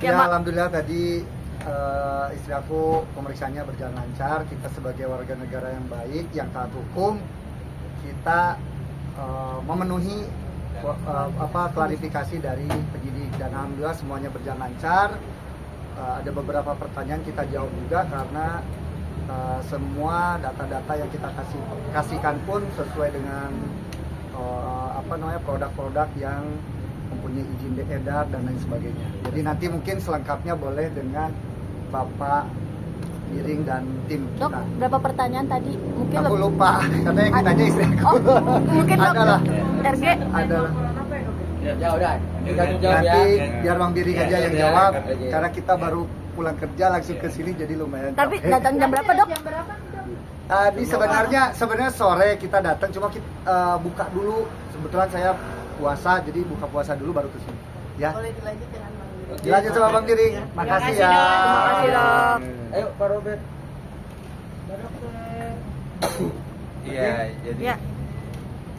Ya, alhamdulillah tadi istri aku pemeriksaannya berjalan lancar. Kita sebagai warga negara yang baik, yang taat hukum, kita memenuhi klarifikasi dari penyidik dan alhamdulillah semuanya berjalan lancar. Ada beberapa pertanyaan kita jawab juga karena semua data-data yang kita kasihkan pun sesuai dengan produk-produk yang mempunyai izin edar dan lain sebagainya. Jadi nanti mungkin selengkapnya boleh dengan Bapak Giring dan tim Dok, kita. berapa pertanyaan tadi? Mungkin Aku lupa, karena yang ditanya istri aku. Mungkin Dok, Adalah. RG Adalah. Ya udah, Nanti biar Bang Giring aja yang jawab, Oke. karena kita baru pulang kerja langsung ke sini jadi lumayan. Tapi capek. datang jam berapa, Dok? Tadi sebenarnya sore kita datang, cuma kita buka dulu. Kebetulan saya puasa, jadi buka puasa dulu baru ke sini. Ya. Boleh dilanjut dengan Bang Giring. Dilanjut sama Bang Giring. Makasih ya. Terima kasih, Dok. Ayo Pak Robert. Iya, jadi Ya,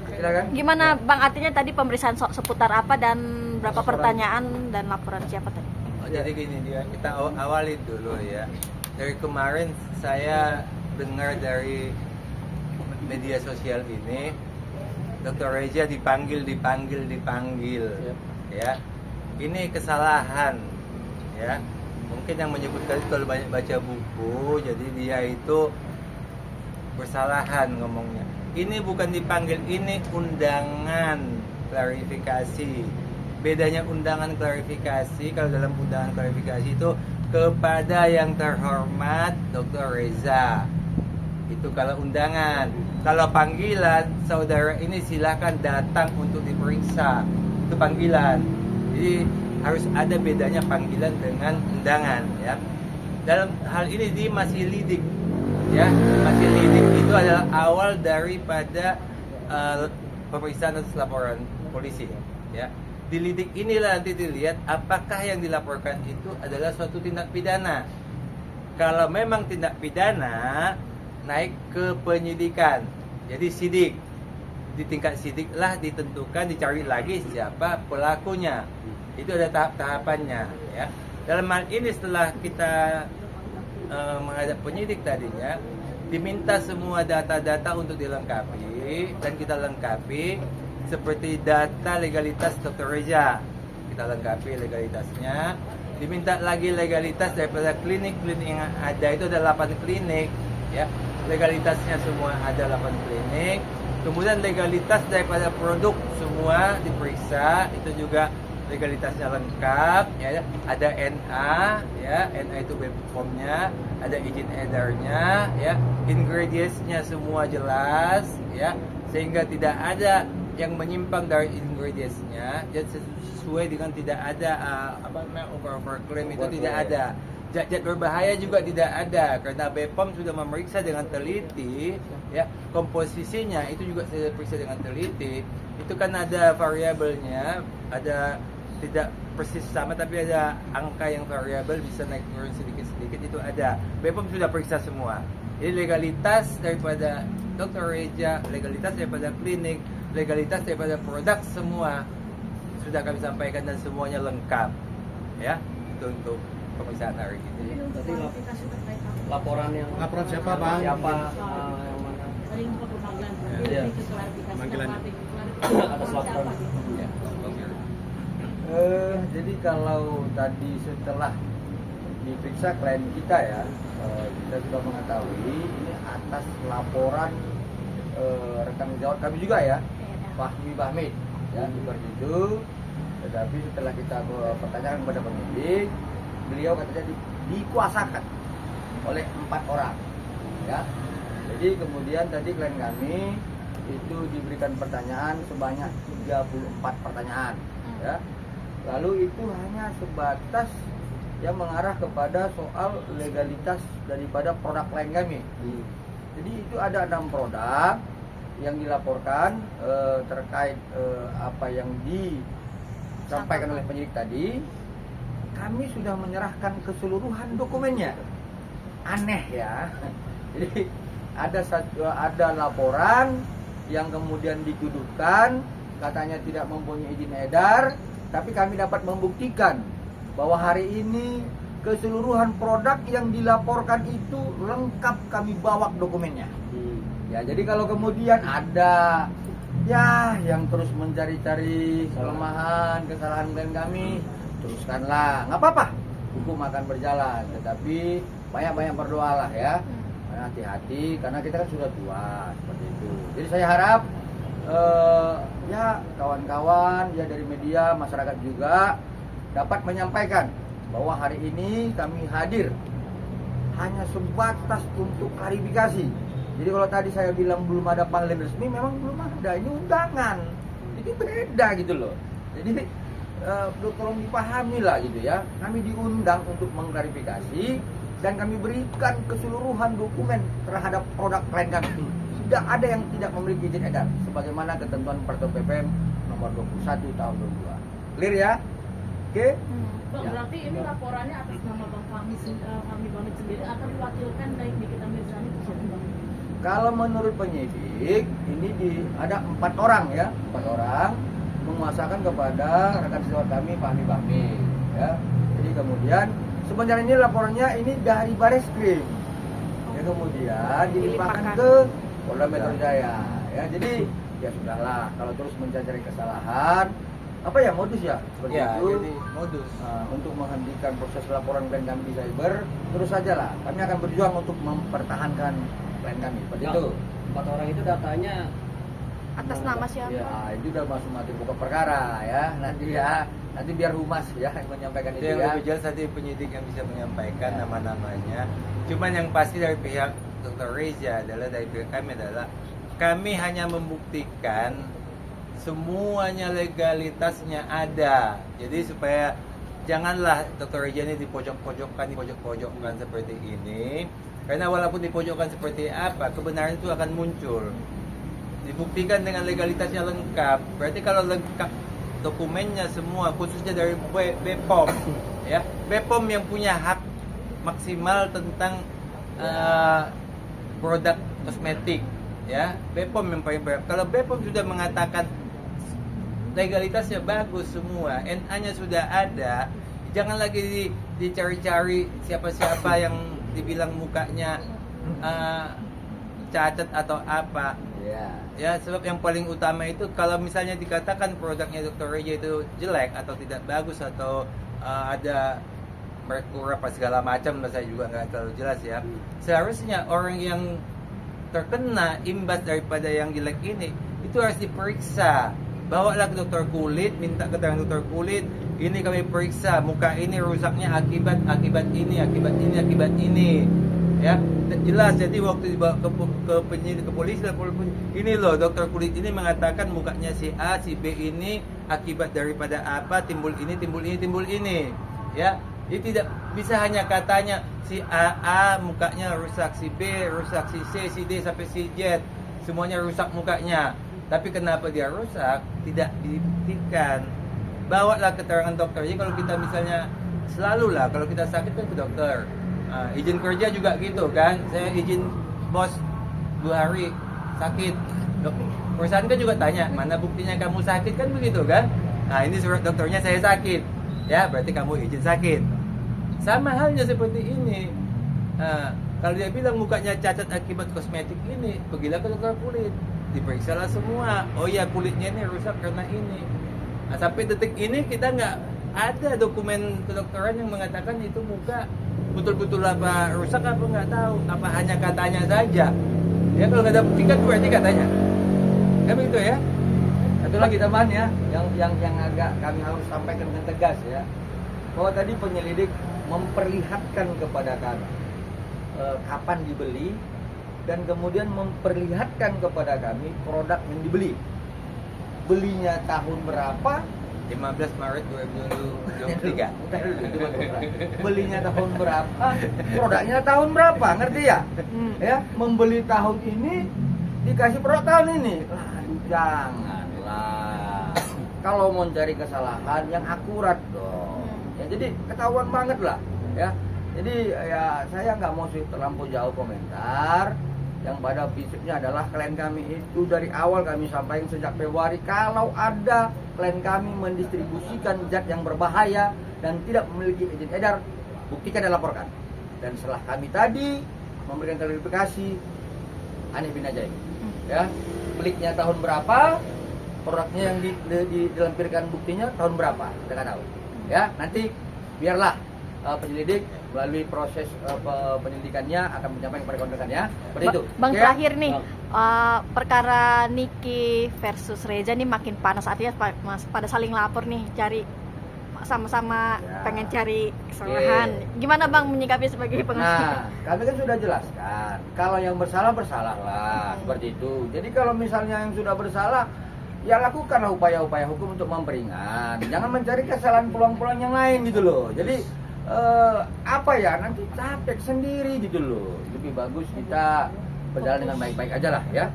Silakan. gimana Bang, artinya tadi pemeriksaan seputar apa dan berapa pertanyaan dan laporan siapa tadi? jadi gini dia, kita awalin dulu ya. Dari kemarin saya dengar dari media sosial ini, Dr. Reza dipanggil, ya. Ini kesalahan, ya. Mungkin yang menyebutkan itu kalau banyak baca buku, jadi dia itu bersalahan ngomongnya. Ini bukan dipanggil, ini undangan klarifikasi. Bedanya undangan klarifikasi, kalau dalam undangan klarifikasi itu kepada yang terhormat Dr. Reza. Itu kalau undangan. Kalau panggilan, saudara ini silakan datang untuk diperiksa. Itu panggilan. Jadi harus ada bedanya panggilan dengan undangan, ya. Dalam hal ini dia masih lidik, ya, masih lidik. Itu adalah awal daripada pemeriksaan atas laporan polisi, ya. Di lidik inilah nanti dilihat apakah yang dilaporkan itu adalah suatu tindak pidana. Kalau memang tindak pidana, naik ke penyidikan, jadi sidik. Di tingkat sidik lah ditentukan, dicari lagi siapa pelakunya. Itu ada tahap-tahapannya, ya. Dalam hal ini setelah kita menghadap penyidik tadinya, diminta semua data-data untuk dilengkapi dan kita lengkapi, seperti data legalitas Dr. Reza. Kita lengkapi legalitasnya. Diminta lagi legalitas daripada klinik-klinik yang ada, itu ada 8 klinik, ya. Legalitasnya semua ada 8 klinik. Kemudian legalitas daripada produk semua diperiksa, itu juga legalitasnya lengkap, ya. Ada NA, ya, NA itu BPOM-nya, ada izin edarnya, ya. Ingredients-nya semua jelas, ya, sehingga tidak ada yang menyimpang dari ingredients-nya, jadi sesuai dengan tidak ada over claim itu tidak ada. Zat-zat berbahaya juga tidak ada karena BPOM sudah memeriksa dengan teliti, ya, komposisinya itu juga sudah diperiksa dengan teliti. Itu kan ada variabelnya, ada tidak persis sama tapi ada angka yang variabel bisa naik turun sedikit-sedikit, itu ada. BPOM sudah periksa semua. Jadi legalitas daripada Dr. Reza, legalitas daripada klinik, legalitas daripada produk semua sudah kami sampaikan dan semuanya lengkap, ya. Itu untuk pemeriksaan hari ini. Tadi klarifikasi terkait apa? Laporan siapa, Bang? Siapa yang mana? Tadi info ke panggilan. Iya. Lebih ke klarifikasi. Panggilannya. Atas laporan. Ya. Jadi kalau tadi setelah diperiksa klien kita ya, kita sudah mengetahui ini atas laporan rekan sejawat kami juga ya, Fahmi Bahmid, ya, seperti itu. Tetapi setelah kita pertanyakan kepada penyidik, beliau katanya dikuasakan oleh 4 orang, ya. Jadi kemudian tadi klien kami itu diberikan pertanyaan sebanyak 34 pertanyaan, ya. Lalu itu hanya sebatas yang mengarah kepada soal legalitas daripada produk klien kami. Jadi itu ada 6 produk yang dilaporkan terkait apa yang disampaikan oleh penyidik tadi. Kami sudah menyerahkan keseluruhan dokumennya. Aneh ya. Jadi ada laporan yang kemudian dituduhkan katanya tidak mempunyai izin edar, tapi kami dapat membuktikan bahwa hari ini keseluruhan produk yang dilaporkan itu lengkap kami bawa dokumennya. Ya, jadi kalau kemudian ada ya yang terus mencari-cari kelemahan, kesalahan klien kami, teruskanlah, nggak apa-apa. Hukum akan berjalan, tetapi banyak-banyak berdoalah ya. Hati-hati karena kita kan sudah tua seperti itu. Jadi saya harap ya kawan-kawan ya dari media, masyarakat juga dapat menyampaikan bahwa hari ini kami hadir hanya sebatas untuk klarifikasi. Jadi kalau tadi saya bilang belum ada panggilan resmi, memang belum ada. Ini undangan, jadi beda gitu loh. Jadi tolong dipahami lah gitu ya. Kami diundang untuk mengklarifikasi dan kami berikan keseluruhan dokumen terhadap produk klien kami. Tidak ada yang tidak memiliki izin edar sebagaimana ketentuan Peraturan PPM nomor 21 tahun 22. Clear ya? Oke? Bang, Ya. berarti ini laporannya atas nama Bang Fahmi sendiri atau diwakilkan baik Nikita Mirzani atau Bang? Kalau menurut penyidik ini ada 4 orang ya, 4 orang menguasakan kepada rekan sejawat kami Fahmi ya. Jadi kemudian sebenarnya ini laporannya ini dari Bareskrim. Ya kemudian dilimpahkan ke Polda Metro Jaya ya. Jadi ya sudahlah kalau terus mencari kesalahan apa ya modus ya seperti Ya, itu. jadi modus. Untuk menghentikan proses laporan klien kami di cyber terus saja lah. Kami akan berjuang untuk mempertahankan klien kami seperti Ya. itu. 4 orang itu datanya Atas nama siapa? Ya, itu udah masuk mati pokok perkara ya. Nanti biar humas ya yang menyampaikan Itu itu yang ya. lebih jelas tadi penyidik yang bisa menyampaikan Ya. nama-namanya. Cuman yang pasti dari pihak Dr. Reza adalah dari pihak kami adalah kami hanya membuktikan semuanya legalitasnya ada. Jadi supaya janganlah Dr. Reza ini dipojok-pojokkan seperti ini. Karena walaupun dipojokkan seperti apa, kebenaran itu akan muncul. Dibuktikan dengan legalitasnya lengkap. Berarti kalau lengkap dokumennya semua, khususnya dari BPOM, ya BPOM yang punya hak maksimal tentang produk kosmetik, ya BPOM yang paling berhak. Kalau BPOM sudah mengatakan legalitasnya bagus semua, NA-nya sudah ada, jangan lagi dicari-cari siapa-siapa yang dibilang mukanya cacat atau apa. Ya, sebab yang paling utama itu kalau misalnya dikatakan produknya Dr. Reza itu jelek atau tidak bagus atau ada merkuri apa segala macam, saya juga nggak terlalu jelas ya. Seharusnya orang yang terkena imbas daripada yang jelek ini itu harus diperiksa. Bawalah ke dokter kulit, minta keterangan dokter kulit. Ini kami periksa, muka ini rusaknya akibat ini. Ya, jelas. Jadi waktu dibawa ke penyidik, ke polisi, ini loh dokter kulit ini mengatakan mukanya si A, si B ini akibat daripada apa, timbul ini. Ya, jadi tidak bisa hanya katanya si A mukanya rusak, si B rusak, si C, si D sampai si Z semuanya rusak mukanya. Tapi kenapa dia rusak tidak dibuktikan. Bawalah keterangan dokter. Jadi kalau kita misalnya selalu lah kalau kita sakit kan ke dokter. Izin kerja juga gitu kan, saya izin bos 2 hari sakit, perusahaan kan juga tanya mana buktinya kamu sakit, kan begitu kan. Nah ini surat dokternya saya sakit, ya berarti kamu izin sakit. Sama halnya seperti ini. Kalau dia bilang mukanya cacat akibat kosmetik ini, pergilah ke dokter kulit, diperiksalah semua. Oh ya kulitnya ini rusak karena ini. Nah, sampai detik ini kita nggak ada dokumen kedokteran yang mengatakan itu muka betul-betul apa rusak apa nggak tahu, apa hanya katanya saja. Ya kalau nggak ada bukti kan berarti katanya. Kan begitu ya. Satu lagi teman ya, yang agak kami harus sampaikan dengan tegas ya, bahwa tadi penyelidik memperlihatkan kepada kami kapan dibeli dan kemudian memperlihatkan kepada kami produk yang dibeli. Belinya tahun berapa? 15 Maret 2023. Belinya tahun berapa? Produknya tahun berapa? Ngerti ya? Ya, membeli tahun ini dikasih produk tahun ini. Janganlah. Kalau mau cari kesalahan yang akurat dong. Ya, jadi ketahuan banget lah, ya. Jadi ya saya nggak mau terlampau jauh komentar. Yang pada prinsipnya adalah klien kami itu dari awal kami sampaikan sejak Februari kalau ada klien kami mendistribusikan zat yang berbahaya dan tidak memiliki izin edar, buktikan dan laporkan. Dan setelah kami tadi memberikan klarifikasi, aneh bin ajaib. Ya, belinya tahun berapa, produknya yang dilampirkan buktinya tahun berapa, kita nggak tahu. Ya, nanti biarlah penyelidik melalui proses penyelidikannya akan menyampaikan kepada kawan-kawannya. Seperti itu. Bang, Oke, ya? terakhir nih, perkara Niki versus Reza nih makin panas, artinya pada saling lapor nih, cari sama-sama Ya. pengen cari kesalahan. Gimana Bang menyikapi sebagai pengacara? Nah, kami kan sudah jelaskan, kalau yang bersalah bersalahlah, seperti itu. Jadi kalau misalnya yang sudah bersalah, ya lakukanlah upaya-upaya hukum untuk memperingan. Jangan mencari kesalahan pulang-pulang yang lain gitu loh. Jadi apa ya, nanti capek sendiri gitu loh. Lebih bagus kita berjalan dengan baik-baik aja lah ya.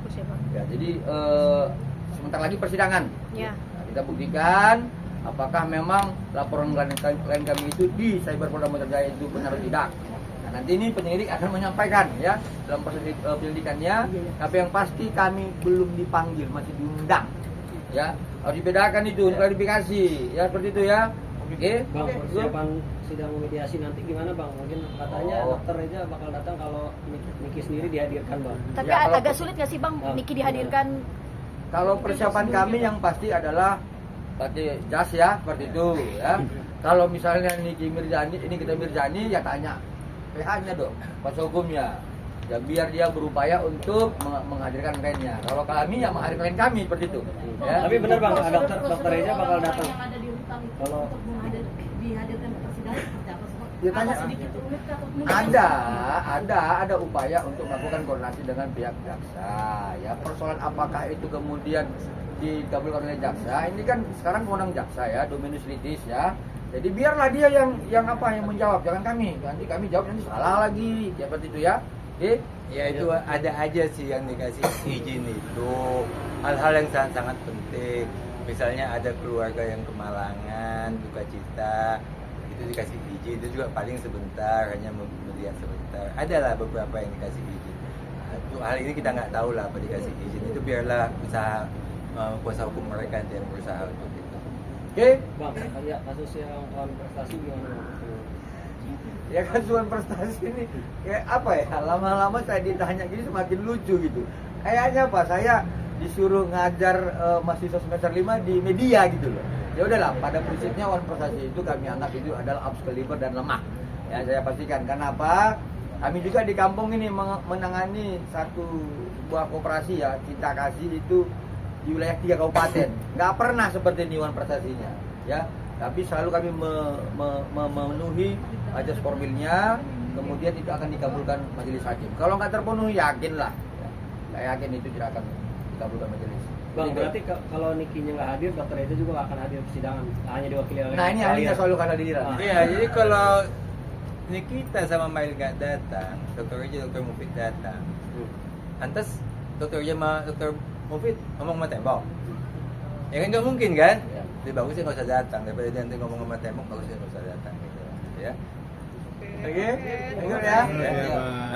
Ya, jadi sebentar lagi persidangan. Ya. Nah, kita buktikan apakah memang laporan klien kami itu di Cyberpolda Metro Jaya itu benar atau tidak. Nah, nanti ini penyelidik akan menyampaikan ya dalam proses penyelidikannya. Tapi yang pasti kami belum dipanggil, masih diundang. Ya, harus dibedakan itu klarifikasi. Ya, seperti itu ya. Oke. Bang, persiapan sidang mediasi nanti gimana Bang? Mungkin katanya dokter Reza bakal datang kalau Niki sendiri dihadirkan Bang. Tapi Ya, kalau- agak sulit nggak sih Bang Niki dihadirkan? Kalau persiapan kami yang pasti adalah berarti jas ya, seperti itu ya. Kalau misalnya Niki Mirzani, ini kita Mirzani ya tanya PH-nya dong, kuasa hukumnya. Ya biar dia berupaya untuk menghadirkan kliennya. Kalau kami ya menghadirkan klien kami seperti itu. Ya. Tapi benar Bang, dokter Reza bakal datang. Yang ada di rutan itu Kalau- untuk dihadirkan ke persidangan seperti apa sih, Pak? Ya, tanya. Apa sedikit rumit kah atau mungkin Ada upaya untuk melakukan koordinasi dengan pihak jaksa. Ya persoalan apakah itu kemudian dikabulkan oleh jaksa, ini kan sekarang kewenangan jaksa ya, dominus litis ya. Jadi biarlah dia yang menjawab, jangan kami. Nanti kami jawab nanti salah lagi, ya seperti itu ya. Oke? Ya itu ada aja sih yang dikasih izin itu hal-hal yang sangat penting. Misalnya ada keluarga yang kemalangan, duka cita, itu dikasih izin. Itu juga paling sebentar, hanya melihat sebentar. Adalah beberapa yang dikasih izin. Nah, hal ini kita nggak tahu lah apa dikasih izin. Itu biarlah usaha kuasa hukum mereka yang berusaha untuk itu. Oke? Bang, kasus yang kawan prestasi gimana Bang? Ya kan soal prestasi ini kayak apa ya, lama-lama saya ditanya gini semakin lucu gitu. Kayaknya apa, saya disuruh ngajar mahasiswa semester 5 di media gitu loh. Ya udahlah, pada prinsipnya wan prestasi itu kami anggap itu adalah Excalibur dan lemah. Ya saya pastikan, kenapa? Kami juga di kampung ini menangani sebuah koperasi ya, Cinta Kasih itu di wilayah 3 kabupaten. Nggak pernah seperti ini wan prestasinya ya. Tapi selalu kami memenuhi ajas formilnya, kemudian itu akan dikabulkan majelis hakim. Kalau nggak terpenuhi, yakinlah, saya yakin itu tidak akan dikabulkan majelis. Bang, Jadi, berarti kalau Nikinya nggak hadir, dokter Reza juga nggak akan hadir persidangan, hanya diwakili oleh nah ini klien. ahlinya selalu kehadiran. Iya, jadi kalau Nikita sama Mail nggak datang, Dr. Reza, Dr. Mufid datang. Lantas Dr. Reza sama Dr. Mufid ngomong sama tembok. Ya kan nggak mungkin kan? Ya. Lebih bagusnya nggak usah datang daripada dia nanti ngomong sama tembok, bagusnya nggak usah datang gitu. Ya. Oke, dengar ya.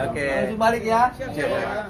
Oke. Langsung balik ya. Siap.